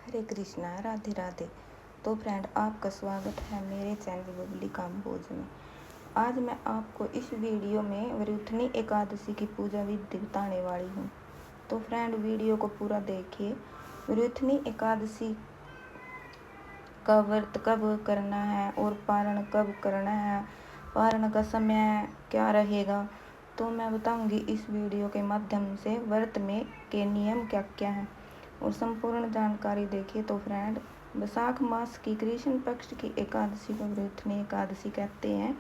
हरे कृष्णा, राधे राधे। तो फ्रेंड, आपका स्वागत है मेरे चैनल बबली काम्बोज में। आज मैं आपको इस वीडियो में वरुथनी एकादशी की पूजा विधि बताने वाली हूँ। तो फ्रेंड, वीडियो को पूरा देखिए। वरुथनी एकादशी का व्रत कब करना है और पारण कब करना है, पारण का समय क्या रहेगा, तो मैं बताऊंगी इस वीडियो के माध्यम से व्रत में के नियम क्या क्या हैं और संपूर्ण जानकारी देखिए। तो फ्रेंड, वैशाख मास की कृष्ण पक्ष की एकादशी को वरुथनी एकादशी कहते हैं।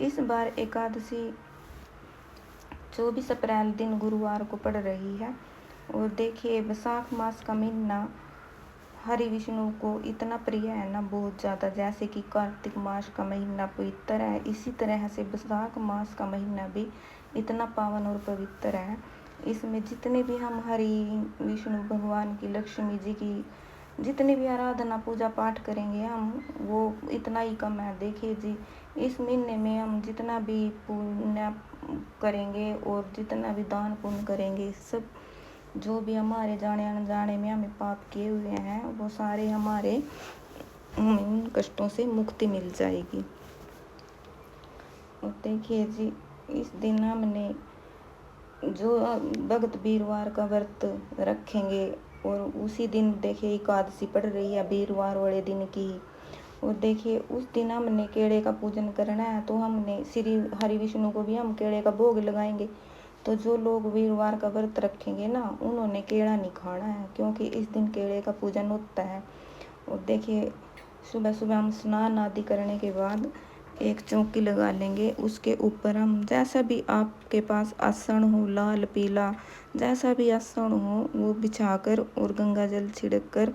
इस बार एकादशी 24 अप्रैल दिन गुरुवार को पड़ रही है। और देखिए, वैशाख मास का महीना हरि विष्णु को इतना प्रिय है ना, बहुत ज़्यादा। जैसे कि कार्तिक मास का महीना पवित्र है, इसी तरह से वैशाख मास का महीना भी इतना पावन और पवित्र है। इसमें जितने भी हम हरि विष्णु भगवान की, लक्ष्मी जी की जितनी भी आराधना पूजा पाठ करेंगे हम, वो इतना ही कम है। देखिए जी, इस महीने में हम जितना भी पुण्य करेंगे और जितना भी दान पुण्य करेंगे, सब जो भी हमारे जाने अनजाने में हमें पाप किए हुए हैं, वो सारे हमारे उन कष्टों से मुक्ति मिल जाएगी। और देखिए जी, इस दिन हमने जो भगत वीरवार का व्रत रखेंगे और उसी दिन देखिए एकादशी पड़ रही है, वीरवार वाले दिन की। और देखिए, उस दिन हमने केले का पूजन करना है, तो हमने श्री हरि विष्णु को भी हम केले का भोग लगाएंगे। तो जो लोग वीरवार का व्रत रखेंगे ना, उन्होंने केला नहीं खाना है, क्योंकि इस दिन केले का पूजन होता है। और देखिए, सुबह सुबह हम स्नान आदि करने के बाद एक चौकी लगा लेंगे। उसके ऊपर हम जैसा भी आपके पास आसन हो, लाल पीला जैसा भी आसन हो, वो बिछाकर और गंगा जल छिड़क कर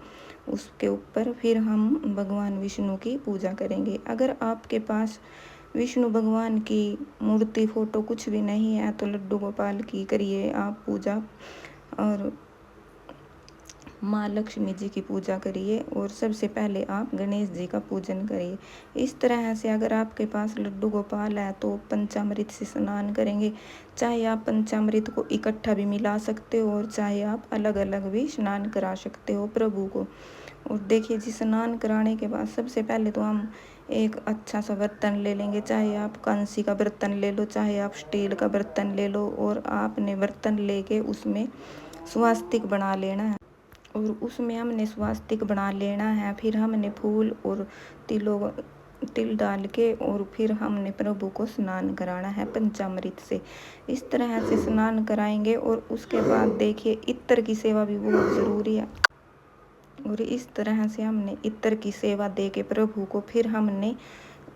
उसके ऊपर फिर हम भगवान विष्णु की पूजा करेंगे। अगर आपके पास विष्णु भगवान की मूर्ति, फोटो कुछ भी नहीं है, तो लड्डू गोपाल की करिए आप पूजा, और माँ लक्ष्मी जी की पूजा करिए, और सबसे पहले आप गणेश जी का पूजन करिए। इस तरह से अगर आपके पास लड्डू गोपाल है, तो पंचामृत से स्नान करेंगे। चाहे आप पंचामृत को इकट्ठा भी मिला सकते हो, और चाहे आप अलग अलग भी स्नान करा सकते हो प्रभु को। और देखिए जी, स्नान कराने के बाद सबसे पहले तो हम एक अच्छा सा बर्तन ले लेंगे। चाहे आप कांसी का बर्तन ले लो, चाहे आप स्टील का बर्तन ले लो, और आपने बर्तन लेके उसमें स्वास्तिक बना लेना है। और उसमें हमने स्वास्तिक बना लेना है। फिर हमने फूल और तिल डाल के, और फिर हमने प्रभु को स्नान कराना है पंचामृत से। इस तरह से स्नान कराएंगे। और उसके बाद देखिए, इत्र की सेवा भी बहुत ज़रूरी है। और इस तरह से हमने इत्र की सेवा दे के प्रभु को फिर हमने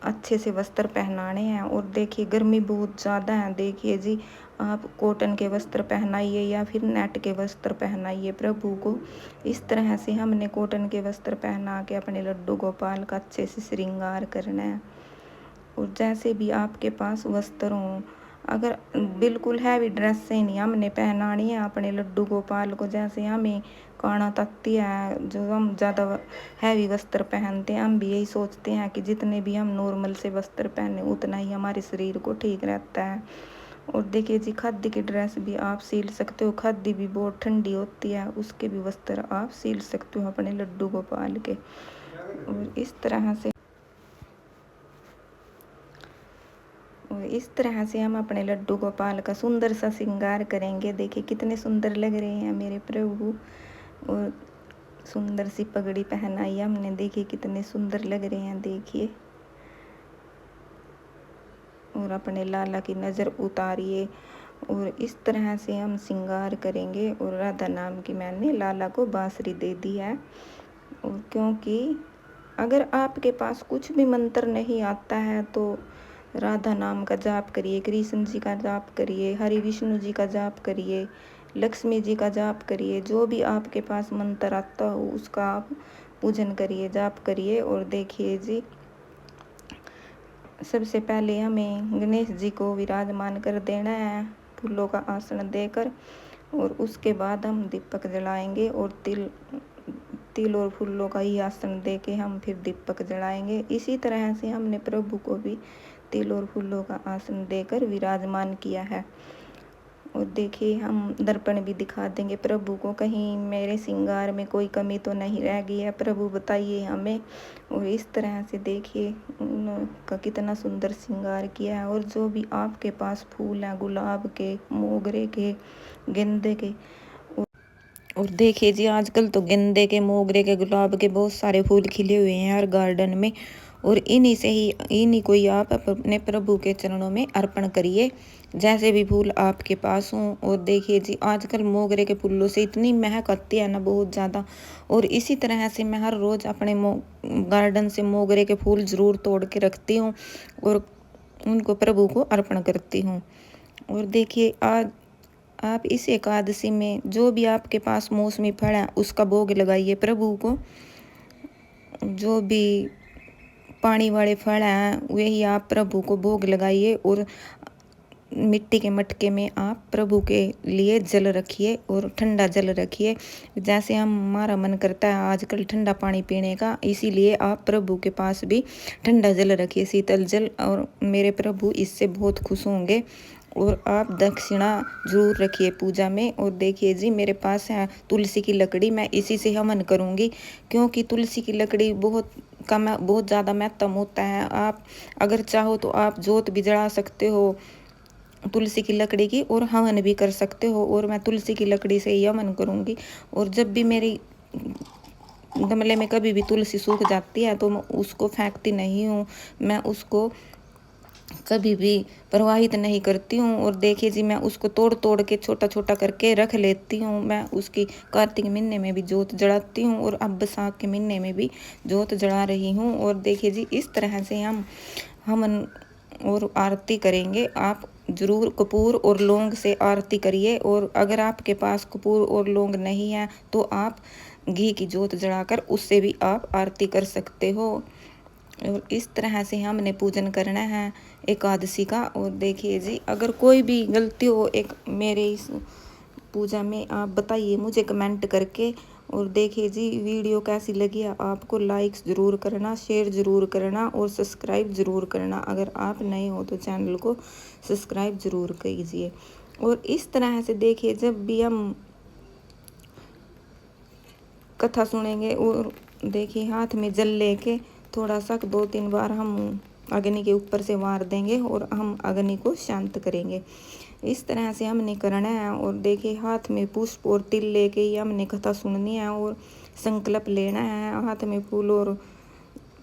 अच्छे से वस्त्र पहनाने हैं। और देखिए, गर्मी बहुत ज़्यादा है। देखिए जी, आप कॉटन के वस्त्र पहनाइए या फिर नेट के वस्त्र पहनाइए प्रभु को। इस तरह से हमने कॉटन के वस्त्र पहना के अपने लड्डू गोपाल का अच्छे से श्रृंगार करना है। और जैसे भी आपके पास वस्त्र हों, अगर बिल्कुल हैवी ड्रेस से नहीं हमने पहनानी है अपने लड्डू गोपाल को। जैसे हमें काना तकती है, जो हम ज़्यादा हैवी वस्त्र पहनते हैं, हम भी यही सोचते हैं कि जितने भी हम नॉर्मल से वस्त्र पहने उतना ही हमारे शरीर को ठीक रहता है। और देखिए जी, खादी की ड्रेस भी आप सिल सकते हो। खादी भी बहुत ठंडी होती है, उसके भी वस्त्र आप सिल सकते हो अपने लड्डू गोपाल के। और इस तरह से हम अपने लड्डू गोपाल का सुंदर सा श्रृंगार करेंगे। देखिए कितने सुंदर लग रहे हैं मेरे प्रभु। और सुंदर सी पगड़ी पहनाई हमने, देखिए कितने सुंदर लग रहे हैं, देखिए। और अपने लाला की नज़र उतारिए। और इस तरह से हम श्रृंगार करेंगे। और राधा नाम की मैंने लाला को बांसुरी दे दी है। और क्योंकि अगर आपके पास कुछ भी मंत्र नहीं आता है, तो राधा नाम का जाप करिए, कृष्ण जी का जाप करिए, हरि विष्णु जी का जाप करिए, लक्ष्मी जी का जाप करिए। जो भी आपके पास मंत्र आता हो उसका आप पूजन करिए, जाप करिए। और देखिए जी, सबसे पहले हमें गणेश जी को विराजमान कर देना है फूलों का आसन देकर। और उसके बाद हम दीपक जलाएंगे, और तिल और फूलों का ही आसन दे के हम फिर दीपक जलाएंगे। इसी तरह से हमने प्रभु को भी तिल और फूलों का आसन देकर विराजमान किया है। और देखिए हम दर्पण भी दिखा देंगे प्रभु को, कहीं मेरे श्रृंगार में कोई कमी तो नहीं रह गई है प्रभु, बताइए हमें। और इस तरह से देखिए उनका कितना सुंदर श्रृंगार किया है। और जो भी आपके पास फूल हैं, गुलाब के, मोगरे के, गेंदे के, और देखिए जी आजकल तो गेंदे के, मोगरे के, गुलाब के बहुत सारे फूल खिले हुए हैं हर गार्डन में। और इन्हीं को ही आप अपने प्रभु के चरणों में अर्पण करिए, जैसे भी फूल आपके पास हों। और देखिए जी आजकल मोगरे के फूलों से इतनी महक आती है ना, बहुत ज़्यादा। और इसी तरह से मैं हर रोज़ अपने गार्डन से मोगरे के फूल ज़रूर तोड़ के रखती हूँ और उनको प्रभु को अर्पण करती हूँ। और देखिए आज आप इस एकादशी में जो भी आपके पास मौसमी फल है उसका भोग लगाइए प्रभु को। जो भी पानी वाले फल हैं वही आप प्रभु को भोग लगाइए। और मिट्टी के मटके में आप प्रभु के लिए जल रखिए और ठंडा जल रखिए। जैसे हमारा मन करता है आजकल ठंडा पानी पीने का, इसीलिए आप प्रभु के पास भी ठंडा जल रखिए, शीतल जल। और मेरे प्रभु इससे बहुत खुश होंगे। और आप दक्षिणा जरूर रखिए पूजा में। और देखिए जी मेरे पास है तुलसी की लकड़ी, मैं इसी से हवन करूँगी, क्योंकि तुलसी की लकड़ी बहुत ज़्यादा महत्व होता है। आप अगर चाहो तो आप जोत भी जला सकते हो तुलसी की लकड़ी की, और हवन भी कर सकते हो। और मैं तुलसी की लकड़ी से ही हवन करूँगी। और जब भी मेरी गमले में कभी भी तुलसी सूख जाती है तो मैं उसको फेंकती नहीं हूँ, मैं उसको कभी भी प्रवाहित नहीं करती हूँ। और देखिए जी मैं उसको तोड़ तोड़ के छोटा छोटा करके रख लेती हूँ। मैं उसकी कार्तिक महीने में भी जोत जलाती हूँ और अब बैसाख के महीने में भी जोत जला रही हूँ। और देखिए जी इस तरह से हम और आरती करेंगे। आप ज़रूर कपूर और लौंग से आरती करिए। और अगर आपके पास कपूर और लौंग नहीं है तो आप घी की जोत जलाकर उससे भी आप आरती कर सकते हो। और इस तरह से हमने पूजन करना है एकादशी का। और देखिए जी अगर कोई भी गलती हो मेरे इस पूजा में आप बताइए मुझे कमेंट करके। और देखिए जी वीडियो कैसी लगी है आपको, लाइक ज़रूर करना, शेयर ज़रूर करना और सब्सक्राइब ज़रूर करना। अगर आप नए हो तो चैनल को सब्सक्राइब ज़रूर कीजिए। और इस तरह से देखिए जब भी हम कथा सुनेंगे और देखिए हाथ में जल लेके थोड़ा सा 2-3 बार हम अग्नि के ऊपर से मार देंगे और हम अग्नि को शांत करेंगे। इस तरह से हमने करना है। और देखिए हाथ में पुष्प और तिल लेके ही हमने कथा सुननी है और संकल्प लेना है। हाथ में फूल और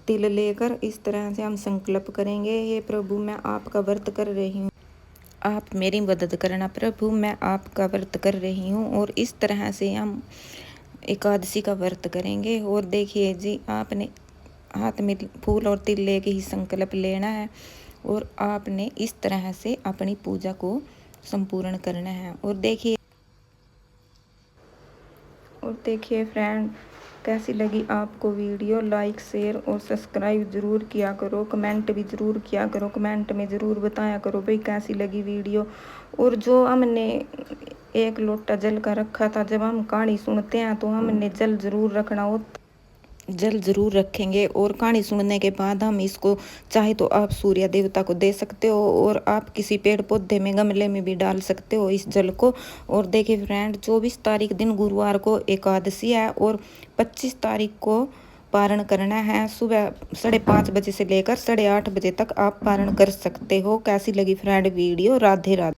तिल लेकर इस तरह से हम संकल्प करेंगे, हे प्रभु मैं आपका व्रत कर रही हूँ, आप मेरी मदद करना प्रभु, मैं आपका व्रत कर रही हूँ। और इस तरह से हम एकादशी का व्रत करेंगे। और देखिए जी आपने हाथ में फूल और तिल लेके ही संकल्प लेना है और आपने इस तरह से अपनी पूजा को संपूर्ण करना है। और देखिए फ्रेंड कैसी लगी आपको वीडियो, लाइक शेयर और सब्सक्राइब ज़रूर किया करो, कमेंट भी ज़रूर किया करो, कमेंट में ज़रूर बताया करो भाई कैसी लगी वीडियो। और जो हमने 1 लोटा जल का रखा था, जब हम कहानी सुनते हैं तो हमने जल ज़रूर रखना हो, जल ज़रूर रखेंगे। और कहानी सुनने के बाद हम इसको चाहे तो आप सूर्य देवता को दे सकते हो और आप किसी पेड़ पौधे में गमले में भी डाल सकते हो इस जल को। और देखिए फ्रेंड 24 तारीख दिन गुरुवार को एकादशी है और 25 तारीख को पारण करना है। सुबह 5:30 बजे से लेकर 8:30 बजे तक आप पारण कर सकते हो। कैसी लगी फ्रेंड वीडियो? राधे राधे।